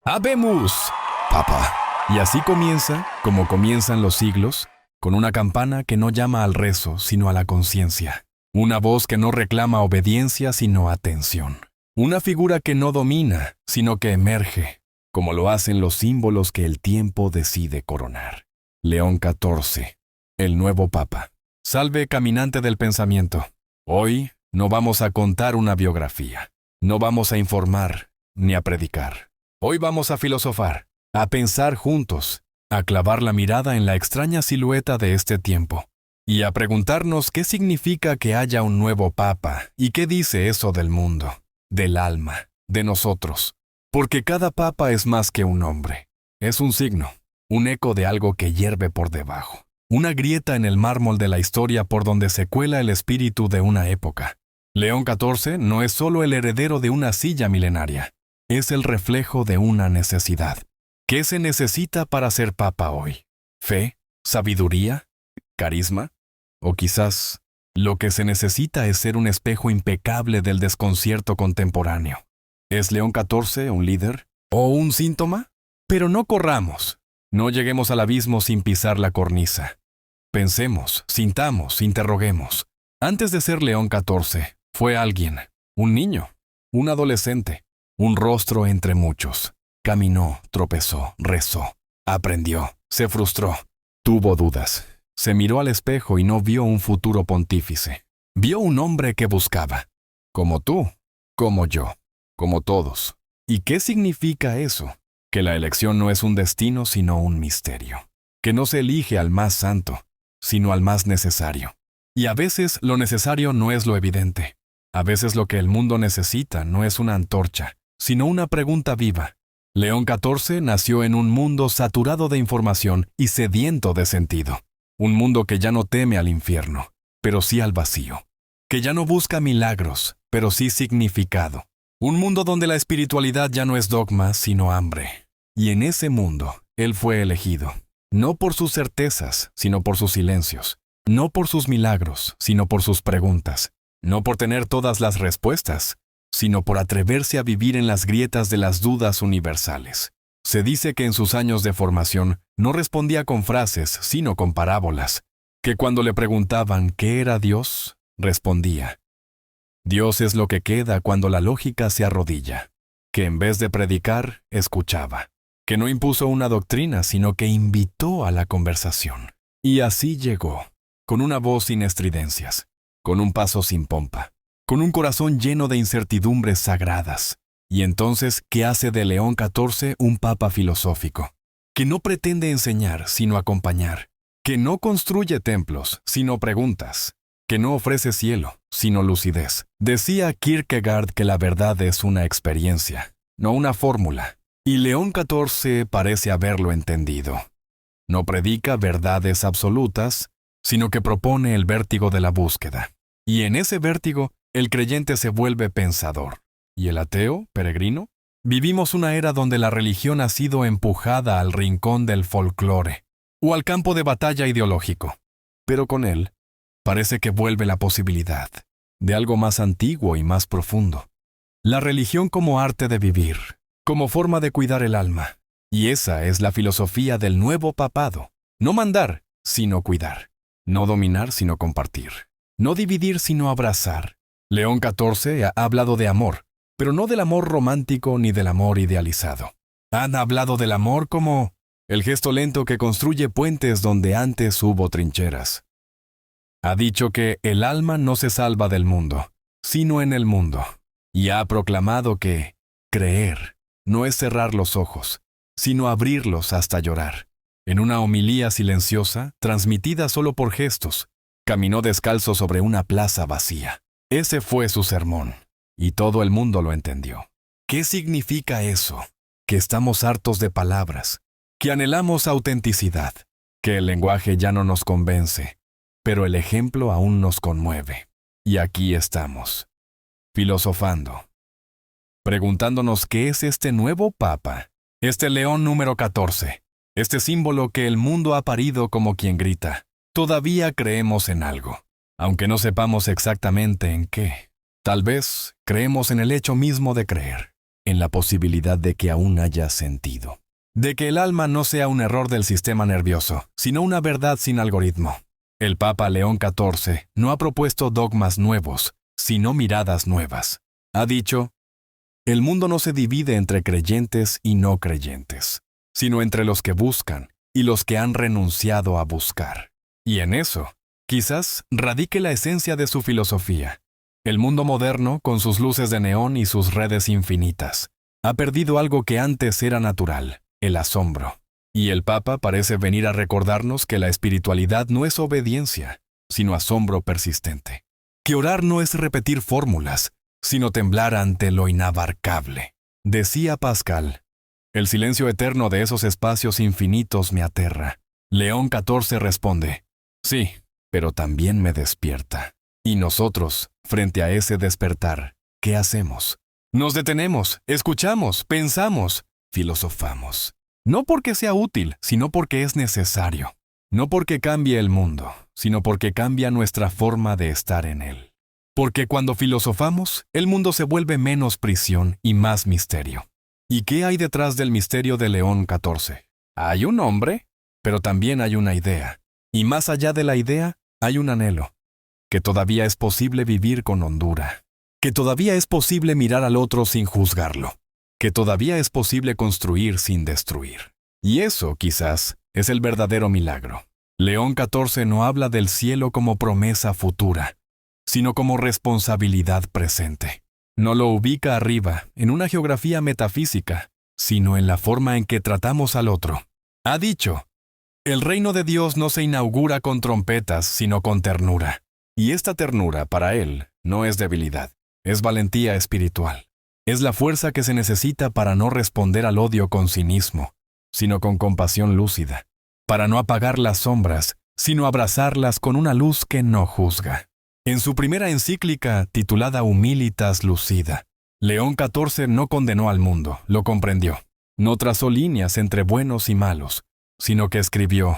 ¡Habemos, Papa! Y así comienza, como comienzan los siglos, con una campana que no llama al rezo, sino a la conciencia. Una voz que no reclama obediencia, sino atención. Una figura que no domina, sino que emerge, como lo hacen los símbolos que el tiempo decide coronar. León XIV, el nuevo Papa. Salve, caminante del pensamiento. Hoy no vamos a contar una biografía. No vamos a informar, ni a predicar. Hoy vamos a filosofar, a pensar juntos, a clavar la mirada en la extraña silueta de este tiempo, y a preguntarnos qué significa que haya un nuevo Papa y qué dice eso del mundo, del alma, de nosotros. Porque cada Papa es más que un nombre. Es un signo, un eco de algo que hierve por debajo. Una grieta en el mármol de la historia por donde se cuela el espíritu de una época. León XIV no es solo el heredero de una silla milenaria. Es el reflejo de una necesidad. ¿Qué se necesita para ser Papa hoy? ¿Fe? ¿Sabiduría? ¿Carisma? O quizás lo que se necesita es ser un espejo impecable del desconcierto contemporáneo. ¿Es León XIV un líder? ¿O un síntoma? Pero no corramos. No lleguemos al abismo sin pisar la cornisa. Pensemos, sintamos, interroguemos. Antes de ser León XIV, fue alguien, un niño, un adolescente, un rostro entre muchos. Caminó, tropezó, rezó, aprendió, se frustró, tuvo dudas. Se miró al espejo y no vio un futuro pontífice. Vio un hombre que buscaba. Como tú, como yo, como todos. ¿Y qué significa eso? Que la elección no es un destino sino un misterio. Que no se elige al más santo, sino al más necesario. Y a veces lo necesario no es lo evidente. A veces lo que el mundo necesita no es una antorcha, sino una pregunta viva. León XIV nació en un mundo saturado de información y sediento de sentido. Un mundo que ya no teme al infierno, pero sí al vacío. Que ya no busca milagros, pero sí significado. Un mundo donde la espiritualidad ya no es dogma, sino hambre. Y en ese mundo, él fue elegido. No por sus certezas, sino por sus silencios. No por sus milagros, sino por sus preguntas. No por tener todas las respuestas, sino por atreverse a vivir en las grietas de las dudas universales. Se dice que en sus años de formación no respondía con frases, sino con parábolas, que cuando le preguntaban ¿qué era Dios?, respondía: Dios es lo que queda cuando la lógica se arrodilla, que en vez de predicar, escuchaba, que no impuso una doctrina, sino que invitó a la conversación. Y así llegó, con una voz sin estridencias, con un paso sin pompa, con un corazón lleno de incertidumbres sagradas. Y entonces, ¿qué hace de León XIV un papa filosófico? Que no pretende enseñar, sino acompañar. Que no construye templos, sino preguntas. Que no ofrece cielo, sino lucidez. Decía Kierkegaard que la verdad es una experiencia, no una fórmula. Y León XIV parece haberlo entendido. No predica verdades absolutas, sino que propone el vértigo de la búsqueda. Y en ese vértigo, el creyente se vuelve pensador. ¿Y el ateo, peregrino? Vivimos una era donde la religión ha sido empujada al rincón del folclore o al campo de batalla ideológico. Pero con él, parece que vuelve la posibilidad de algo más antiguo y más profundo. La religión como arte de vivir, como forma de cuidar el alma. Y esa es la filosofía del nuevo papado. No mandar, sino cuidar. No dominar, sino compartir. No dividir, sino abrazar. León XIV ha hablado de amor, pero no del amor romántico ni del amor idealizado. Han hablado del amor como el gesto lento que construye puentes donde antes hubo trincheras. Ha dicho que el alma no se salva del mundo, sino en el mundo. Y ha proclamado que creer no es cerrar los ojos, sino abrirlos hasta llorar. En una homilía silenciosa, transmitida solo por gestos, caminó descalzo sobre una plaza vacía. Ese fue su sermón. Y todo el mundo lo entendió. ¿Qué significa eso? Que estamos hartos de palabras, que anhelamos autenticidad, que el lenguaje ya no nos convence, pero el ejemplo aún nos conmueve. Y aquí estamos, filosofando, preguntándonos qué es este nuevo Papa, este León número XIV, este símbolo que el mundo ha parido como quien grita. Todavía creemos en algo, aunque no sepamos exactamente en qué. Tal vez creemos en el hecho mismo de creer, en la posibilidad de que aún haya sentido. De que el alma no sea un error del sistema nervioso, sino una verdad sin algoritmo. El Papa León XIV no ha propuesto dogmas nuevos, sino miradas nuevas. Ha dicho, el mundo no se divide entre creyentes y no creyentes, sino entre los que buscan y los que han renunciado a buscar. Y en eso, quizás radique la esencia de su filosofía. El mundo moderno, con sus luces de neón y sus redes infinitas, ha perdido algo que antes era natural, el asombro. Y el Papa parece venir a recordarnos que la espiritualidad no es obediencia, sino asombro persistente. Que orar no es repetir fórmulas, sino temblar ante lo inabarcable. Decía Pascal, el silencio eterno de esos espacios infinitos me aterra. León XIV responde, sí, pero también me despierta. Y nosotros, frente a ese despertar, ¿qué hacemos? Nos detenemos, escuchamos, pensamos, filosofamos. No porque sea útil, sino porque es necesario. No porque cambie el mundo, sino porque cambia nuestra forma de estar en él. Porque cuando filosofamos, el mundo se vuelve menos prisión y más misterio. ¿Y qué hay detrás del misterio de León XIV? Hay un hombre, pero también hay una idea. Y más allá de la idea, hay un anhelo. Que todavía es posible vivir con hondura. Que todavía es posible mirar al otro sin juzgarlo. Que todavía es posible construir sin destruir. Y eso, quizás, es el verdadero milagro. León XIV no habla del cielo como promesa futura, sino como responsabilidad presente. No lo ubica arriba, en una geografía metafísica, sino en la forma en que tratamos al otro. Ha dicho, el reino de Dios no se inaugura con trompetas, sino con ternura. Y esta ternura, para él, no es debilidad, es valentía espiritual. Es la fuerza que se necesita para no responder al odio con cinismo, sino con compasión lúcida. Para no apagar las sombras, sino abrazarlas con una luz que no juzga. En su primera encíclica, titulada Humilitas Lucida, León XIV no condenó al mundo, lo comprendió. No trazó líneas entre buenos y malos, sino que escribió,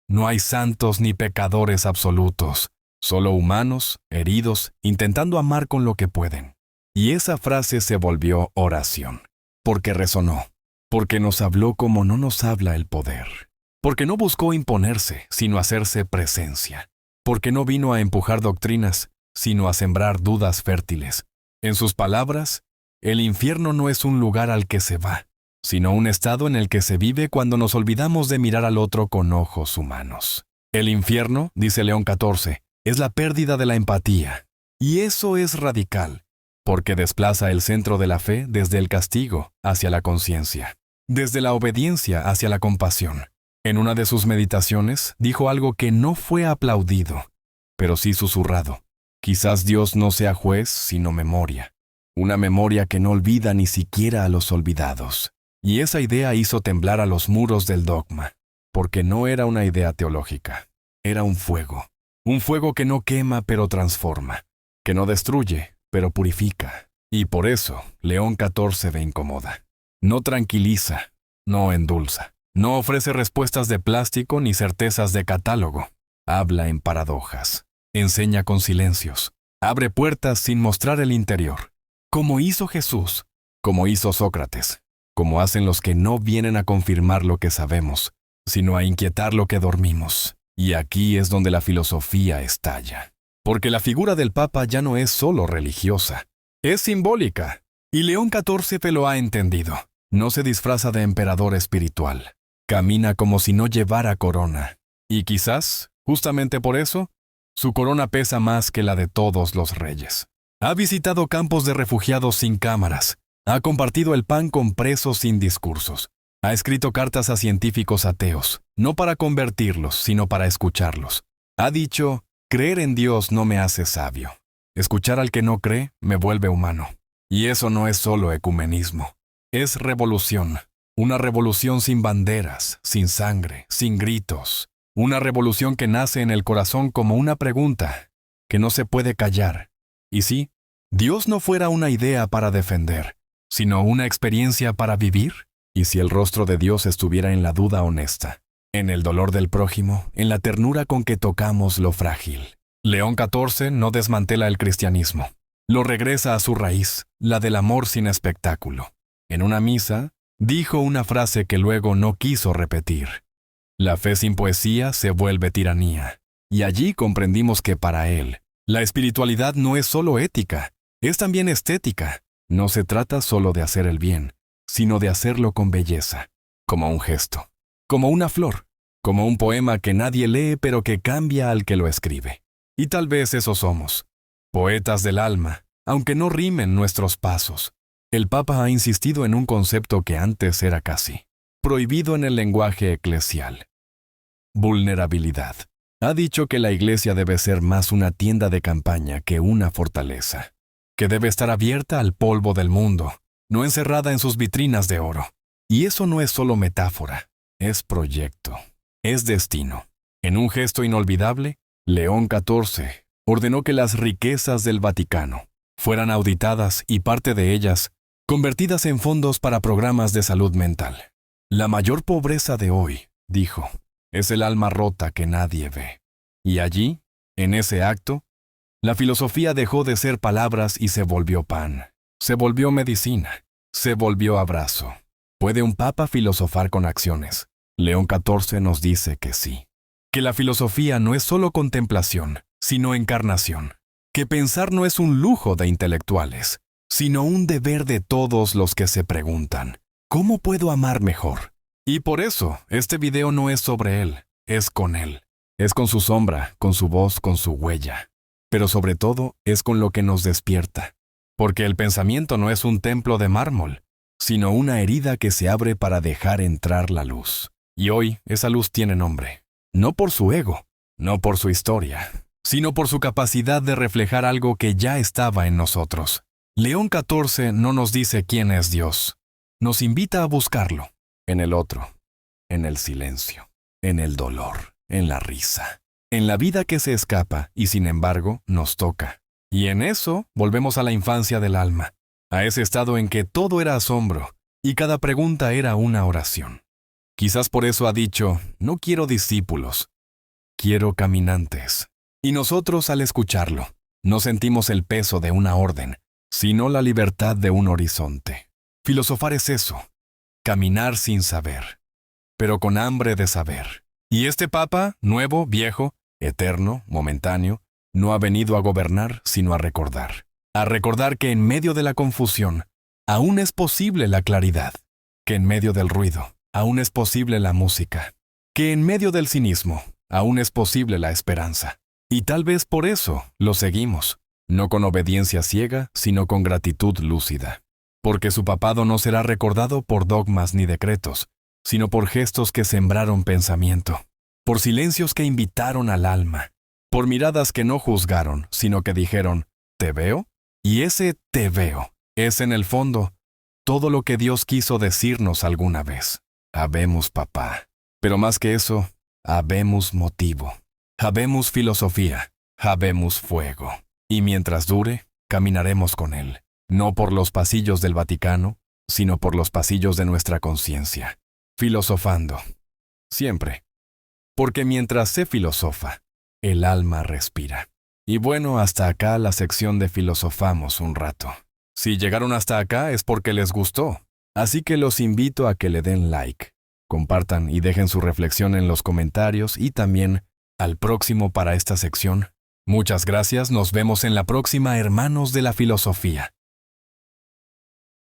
no hay santos ni pecadores absolutos, solo humanos, heridos, intentando amar con lo que pueden. Y esa frase se volvió oración, porque resonó, porque nos habló como no nos habla el poder, porque no buscó imponerse, sino hacerse presencia, porque no vino a empujar doctrinas, sino a sembrar dudas fértiles. En sus palabras, el infierno no es un lugar al que se va, sino un estado en el que se vive cuando nos olvidamos de mirar al otro con ojos humanos. El infierno, dice León XIV, es la pérdida de la empatía. Y eso es radical, porque desplaza el centro de la fe desde el castigo hacia la conciencia, desde la obediencia hacia la compasión. En una de sus meditaciones dijo algo que no fue aplaudido, pero sí susurrado. Quizás Dios no sea juez, sino memoria. Una memoria que no olvida ni siquiera a los olvidados. Y esa idea hizo temblar a los muros del dogma, porque no era una idea teológica, era un fuego. Un fuego que no quema pero transforma, que no destruye pero purifica. Y por eso León XIV me incomoda. No tranquiliza, no endulza, no ofrece respuestas de plástico ni certezas de catálogo. Habla en paradojas, enseña con silencios, abre puertas sin mostrar el interior. Como hizo Jesús, como hizo Sócrates, como hacen los que no vienen a confirmar lo que sabemos, sino a inquietar lo que dormimos. Y aquí es donde la filosofía estalla. Porque la figura del Papa ya no es solo religiosa, es simbólica. Y León XIV lo ha entendido. No se disfraza de emperador espiritual. Camina como si no llevara corona. Y quizás, justamente por eso, su corona pesa más que la de todos los reyes. Ha visitado campos de refugiados sin cámaras. Ha compartido el pan con presos sin discursos. Ha escrito cartas a científicos ateos, no para convertirlos, sino para escucharlos. Ha dicho, creer en Dios no me hace sabio. Escuchar al que no cree me vuelve humano. Y eso no es solo ecumenismo. Es revolución. Una revolución sin banderas, sin sangre, sin gritos. Una revolución que nace en el corazón como una pregunta, que no se puede callar. Y si Dios no fuera una idea para defender, sino una experiencia para vivir. Y si el rostro de Dios estuviera en la duda honesta, en el dolor del prójimo, en la ternura con que tocamos lo frágil. León XIV no desmantela el cristianismo. Lo regresa a su raíz, la del amor sin espectáculo. En una misa, dijo una frase que luego no quiso repetir. La fe sin poesía se vuelve tiranía. Y allí comprendimos que para él, la espiritualidad no es solo ética, es también estética. No se trata solo de hacer el bien, sino de hacerlo con belleza, como un gesto, como una flor, como un poema que nadie lee pero que cambia al que lo escribe. Y tal vez eso somos, poetas del alma, aunque no rimen nuestros pasos. El Papa ha insistido en un concepto que antes era casi prohibido en el lenguaje eclesial: vulnerabilidad. Ha dicho que la Iglesia debe ser más una tienda de campaña que una fortaleza, que debe estar abierta al polvo del mundo, no encerrada en sus vitrinas de oro. Y eso no es solo metáfora, es proyecto, es destino. En un gesto inolvidable, León XIV ordenó que las riquezas del Vaticano fueran auditadas y parte de ellas convertidas en fondos para programas de salud mental. La mayor pobreza de hoy, dijo, es el alma rota que nadie ve. Y allí, en ese acto, la filosofía dejó de ser palabras y se volvió pan, se volvió medicina, se volvió abrazo. ¿Puede un papa filosofar con acciones? León XIV nos dice que sí. Que la filosofía no es solo contemplación, sino encarnación. Que pensar no es un lujo de intelectuales, sino un deber de todos los que se preguntan, ¿cómo puedo amar mejor? Y por eso, este video no es sobre él, es con él. Es con su sombra, con su voz, con su huella. Pero sobre todo, es con lo que nos despierta. Porque el pensamiento no es un templo de mármol, sino una herida que se abre para dejar entrar la luz. Y hoy, esa luz tiene nombre. No por su ego, no por su historia, sino por su capacidad de reflejar algo que ya estaba en nosotros. León XIV no nos dice quién es Dios. Nos invita a buscarlo. En el otro, en el silencio, en el dolor, en la risa, en la vida que se escapa y sin embargo nos toca. Y en eso volvemos a la infancia del alma, a ese estado en que todo era asombro y cada pregunta era una oración. Quizás por eso ha dicho, no quiero discípulos, quiero caminantes. Y nosotros al escucharlo, no sentimos el peso de una orden, sino la libertad de un horizonte. Filosofar es eso. Caminar sin saber, pero con hambre de saber. Y este Papa, nuevo, viejo, eterno, momentáneo, no ha venido a gobernar, sino a recordar. A recordar que en medio de la confusión, aún es posible la claridad. Que en medio del ruido, aún es posible la música. Que en medio del cinismo, aún es posible la esperanza. Y tal vez por eso lo seguimos, no con obediencia ciega, sino con gratitud lúcida. Porque su papado no será recordado por dogmas ni decretos, sino por gestos que sembraron pensamiento, por silencios que invitaron al alma, por miradas que no juzgaron, sino que dijeron, ¿te veo? Y ese te veo es en el fondo todo lo que Dios quiso decirnos alguna vez. Habemos papá. Pero más que eso, habemos motivo. Habemos filosofía. Habemos fuego. Y mientras dure, caminaremos con él. No por los pasillos del Vaticano, sino por los pasillos de nuestra conciencia. Filosofando. Siempre. Porque mientras se filosofa, el alma respira. Y bueno, hasta acá la sección de Filosofamos un rato. Si llegaron hasta acá es porque les gustó. Así que los invito a que le den like, compartan y dejen su reflexión en los comentarios y también al próximo para esta sección. Muchas gracias, nos vemos en la próxima, hermanos de la filosofía.